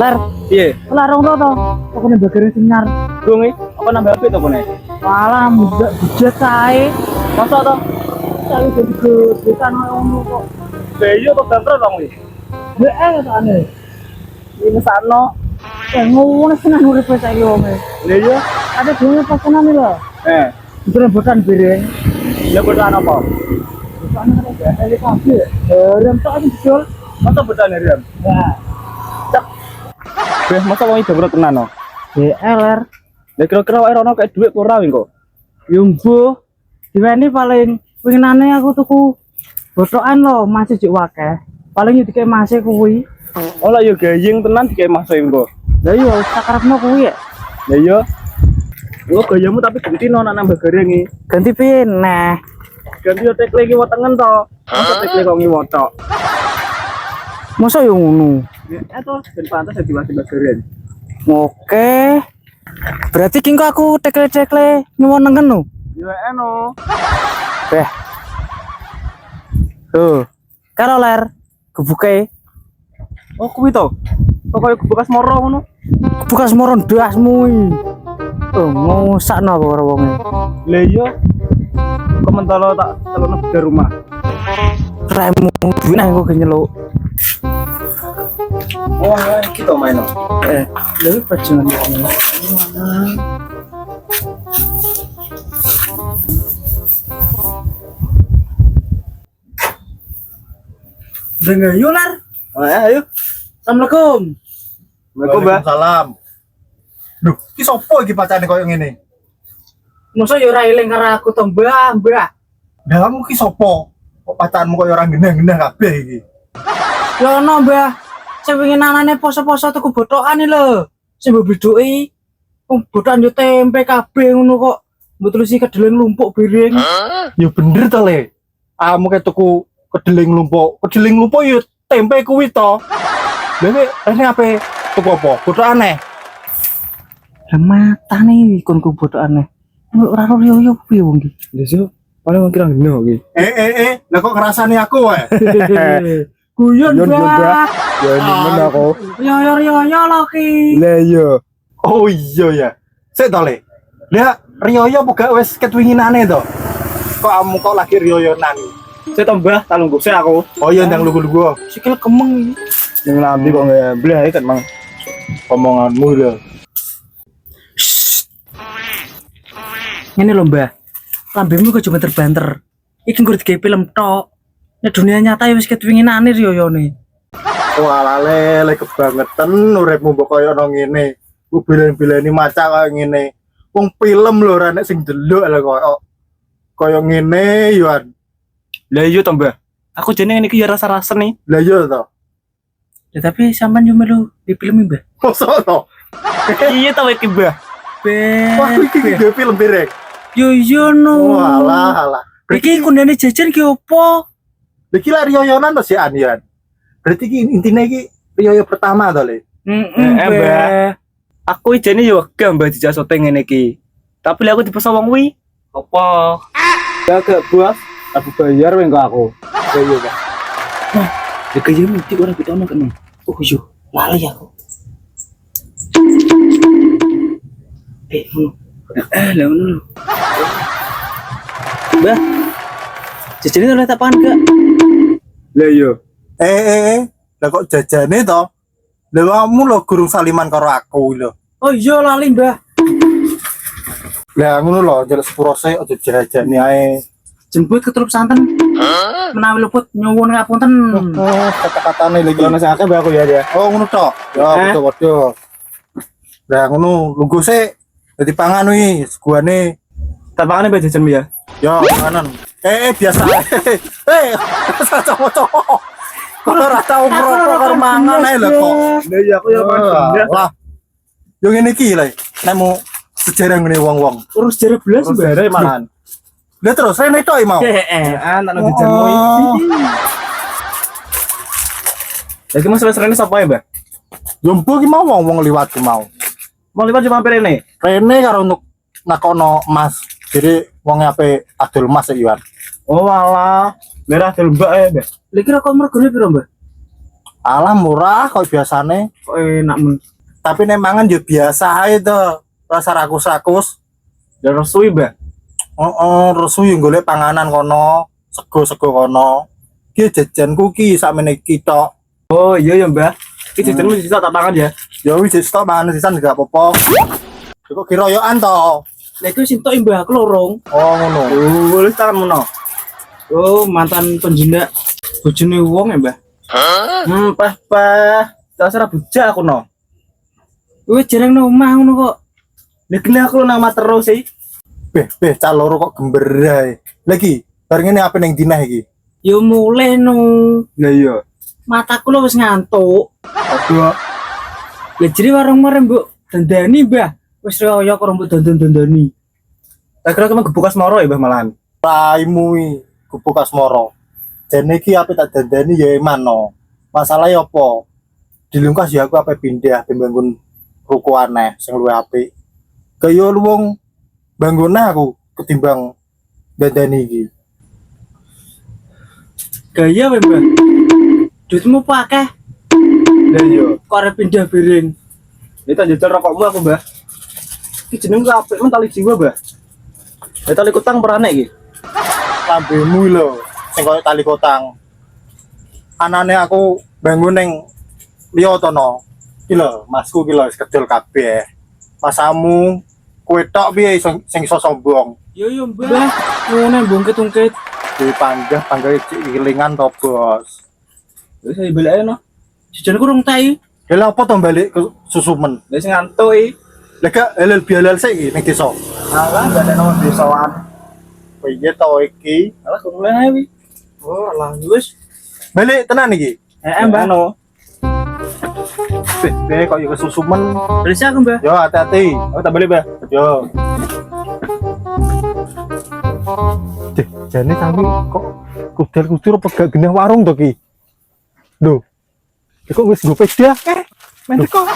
Lar, Iya, larang to. Kok nek bagere sinyar. dong apa nambah HP to kone? Malah muda bujet kae. Masa to? Saya jadi gede kan ngono kok. Beyo to bangkrut dong iki. Heeh katane. Ini sakno. Ngono seneng urip saiki wong e. Lha iya. Ada dhewe pesanan lho. Itu botan piring. Ya bodan apa? Botan ada ele kabeh. Rem tok iki jol. Masa bodan Riam? Nah, Masa wong iki bangkrut tenan no? DLR. Ya kira-kira wae rono kayak dhuwit ora wing kok. Yumbo. Diweni paling pengenane aku tuku botokan lho, masih jek akeh. Paling yo dikek masih kuwi. Oh lah yo gayeng tenan dikae Mas engko. Lah yo sakarepno kuwi ya. Lah iya. Oh gayamu tapi ganti no nambah gareng iki. Ganti piye nah? Ganti yo tekle iki wetengen to. Masa tekle kok ngiwotok. Masa yo ngono? Ya to ben pantes dadi wasi gareng. Oke. Berarti kingko aku tekle-tekle nyuwun no. Yo eno. Beh. Tuh. Karo ler kebuke. Oh kuwi to. Kok koyo bekas moro ngono. Bekas moron dasmu iki. Oh, ngosakno apa karo wonge. Lah iya. Komentalo tak telokno di rumah. Remu duwe nang kok nyeluk. Oh, kita main. Lha pajangan wong. Dengar yo lar. Ayo. Assalamualaikum. Waalaikumsalam. Duh, iki sopo iki pacane koyo ngene? Masa yo ora eling karo aku to, Mbah, Mbah. Lah kamu iki sopo? Kok pacanmu koyo ora genah-genah kabeh iki? Ya ono, Mbah. Sing wingi anane poso-poso tuku botokan iki lho. Sing mbok biduki. Wong botokan yo tempe kabeh ngono kok. Mbok tulisi kedeleng lumpuk piring. Ya bener to, Le. Kamu kayak tuku kedeleng lumpuk. Kedeleng lumpuk ya tempe kuwi to. Lah ini apa? Tuku apa? Botokane. Lah matane kon ku botokane. Ora ora yo piye wong iki. Lha sih paling kira ngeno iki. Lah kok ngrasani aku wae? Guyon, Guyon, Mbah. Mbah. Ya nemen aku. Yo lho ki. Lah iya. Oh iya ya. Sik to, Le. Lah riyo buka wis ketwinginane to. Kok kamu kok lagi riyoyonan? Saya tambah tak lungguh saya aku. Oh iya ndang lugu-lugu. Sikil kemeng iki. Yang nanti kok nggak belah kan mang omonganmu lho. Ngene lho, Mbah. Lambemu kok cuma terbanter. Iki nggur digawe film tok. Nek dunia nyata ya wis ketwinginane riyoyone. Wah le kebangetan uripmu mbok koyo ono ngene. Ku bilen-bileni maca koyo ngene. Wong film lho ora nek sing delok lho koyo ngene yoan. Lah iya tambah. Aku jane ngene iki ya rasa-rasa nih. Lah iya to. Ya tapi sampean yo melu di film Mbah. Mosok to. Iya to iki, Mbah. Wah iki ge film pirek. Yo no. Walah. Iki kundane jajan ki opo? Iki lek riyoyonan to si Anian. Berarti iki intine iki riyoyo pertama to, Le. Mbah. Aku jane yo wegah Mbah dijak syuting ngene iki. Tapi lek aku dipesa wong kuwi apa? Ya gak buas. Aku bayar weng aku. Ya iya, Pak. Nah, dikaya mesti ora bitono kene. Oh yo, lali aku. Ngono. Lah ngono. Mbah. Jajane oleh tak pangan gak? Lah iya. Lah kok jajane to? Lah kamu lho gurung saliman karo aku lho. Oh iya lali, Mbah. Lah ngono lho, jare sepuro sik aja jajane ae. Jemput keturup santen. Menawi luput nyuwun ngapunten. Kata-katane lagi. Kalau nasi akeh Mbah aku ya dia. Oh ngono tok. Ya padha-padha. Lah ngono lungguh sik. Dadi pangan wi, seguane. Tapakane Mbah jajan ya. Ya panganan. Biasa. Cocok-cocok. Kok ora tau ngrokok karo mangan ae lho kok. Lah iya aku ya Pak. Lah. Yo ngene iki lho. Nek mau sejarah ngene wong-wong. Urus jare belas, Terus Mbah. bare mangan. Lah terus rene tok mau. Anak nang jajanmu iki. Lagi mas rene sapa ya, Mbah? Jombo ki mau wong liwat ki mau. Mau liwat cuma rene. Rene karo untuk nakono emas. Jadi wong ape adol emas ya Iwan. Oh alah, merah delembak ya, Mbah. Lha kira kok mergone piro, Mbah? Alah murah kok biasane. Kok enak men. Tapi nek mangan yo biasa ae to. Rasa rakus-rakus. Dan resui, Mbah. Resu yo golek panganan kono, sego-sego kono. Ki jajanku ki sakmene iki tok. Oh, iya ya, Mbah. Iki jajan wis tak pangan ya. Ya wis stok mangan sisan gak apa-apa. Kok kiroyoan to. Lah iku sing tok mbah aku lorong. Oh ngono. Oh, wis tangan mono. Oh, mantan penjindak bojone wong ya, Mbah. Pah. Dasar bujak aku no. Wis jarang nang omah ngono kok. Lah gini aku nama terus sih. Beh, cah loro kok gember ae. Lagi, bareng ini apa ning dinah iki? Yo mulai no. Lah iya. Mataku lo wis ngantuk. Aduh. Lah jere warung-warung mbok dandani, Mbah. Wis raya karo mbok dandan-dandani. Tak kira kamu gebukas moro ya, Mbah malahan. Raimu iki gubuk asmara. Jane iki ape tak dandani ya emano. Masalahe apa? Dilungkas ya aku ape pindah bangun ruko aneh sing luwih apik. Kaya wong bangun aku ketimbang dandani iki. Gaya wae, Mbah. Duitmu pakai Lah iya. kok arep pindah piring. Ini tak jajal rokokmu aku, Mbah. Iki jeneng apik men tali jiwa, Mbah. Ya tali kutang perane iki. Lambemu lho sing kaya tali kotang. Anane aku bangun ning liya to no. Iki lho, masku iki lho wis kedol kabeh. Pasamu kowe tok piye sing iso sombong? Yo Mbah. Ngono bungkit-ungkit. Panggah ilingan to, Bos. Wis ayo balik ae no. Jajan kurang tai. Lha apa to balik ke Susumen? Wis ngantuk iki. Lah gak halal bihalal sik iki ning desa. Alah, gak ada nomor desaan. Piye to iki? Alah, kok mulai ae wi. Oh, alah wis. Balik tenan iki. Mbah. Ano? Beh kok yo ke Susumen. Berisi aku, Mbah. Yo hati-hati. Oh, tak balik, Mbah. Yo. Jane tapi kok kudel-kudur apa gak genah warung to ki? Lho. Kok wis go peda? Men kok.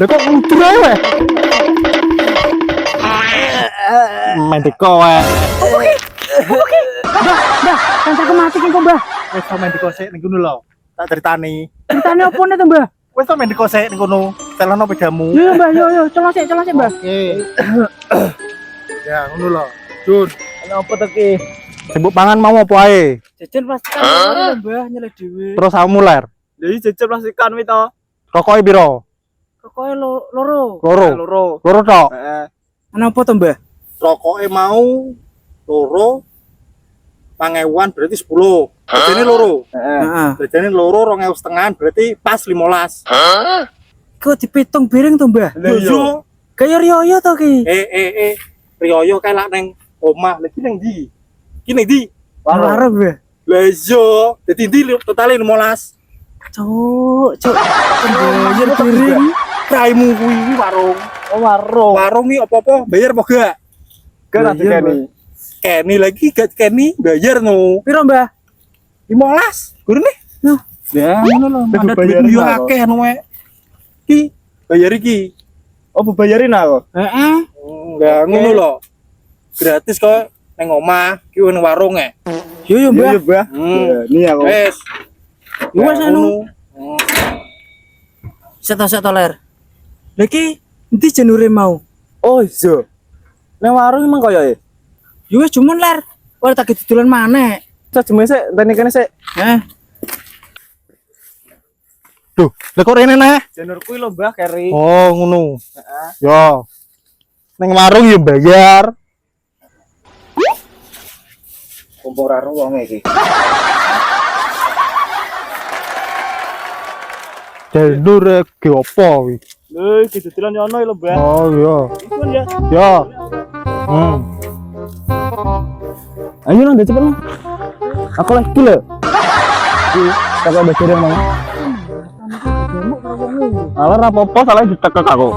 Lha kok kudur ae. Men teko wae. Mbah, kancaku mati ki kok, Mbah. Wis to men teko sik ning kono lho. Tak critani. Ceritane opo nih to, Mbah? Wis to men teko sik ning kono. Telono pedamu. Yo, Mbah, yo, celok sik, Mbah. Oke. Ya, ngono lho. Jun, Ana apa to ki? sebut pangan mau apa ae? Jajan pasti kan Mbah nyeleh dhewe. Terus kamu ler. Lah iki jejel plastikan wi to. Rokoke piro? Rokoke loro. Loro. Loro. Loro tok. Heeh. Ana apa to, Mbah? Rokoke mau loro pangewan berarti 10. Berarti loro. Heeh. Heeh. Berarti loro 2,5 berarti pas 15. Kok dipitung piring to, Mbah? Lah iya. Kaya riyo to ki. Riyoyo kae lak ning omah. Lagi ning ndi? Ki ning ndi? Warung, Mbah. Lah iya, dadi ndi totale 15. Cuk. Bayar piring. Praimu kuwi warung. Oh, warung. Warung iki apa-apa bayar apa gak? Kan ati Bayar, kene. Keni lagi gak keni bayar no. Piro, Mbah? 15. Gurune. Ya, ngono lho. Ada duit yo akeh no we. Ki bayar iki. Oh, bayarin aku. Heeh. Enggak ngono lho. Gratis kok ning omah ki ning warung e. Yo, Mbah. Iya, Mbah. Hmm. Ini aku. Wes. Wes Ya, anu. ngono. Set ler. Lah ki endi jenure mau? Oh, iya. Nang warung emang kaya e. Yo wis cuman ler. Ora tak didolan maneh. Cak jeme sik, tani kene sik. Heh. Duh, lha kok rene neh? Janur kuwi lho, Mbah, keri. Oh, ngono. Heeh. Yo. Ning warung yo bayar. Kumpul karo wong iki. Janur ge opo kuwi? Lho, iki dodolan yo ono lho, Mbah. Oh iya. Ikun ya. Yo. Ayo nang cepet nang. Aku lagi lho. Kakak baca yang mana? Alah apa-apa salah ditekek aku.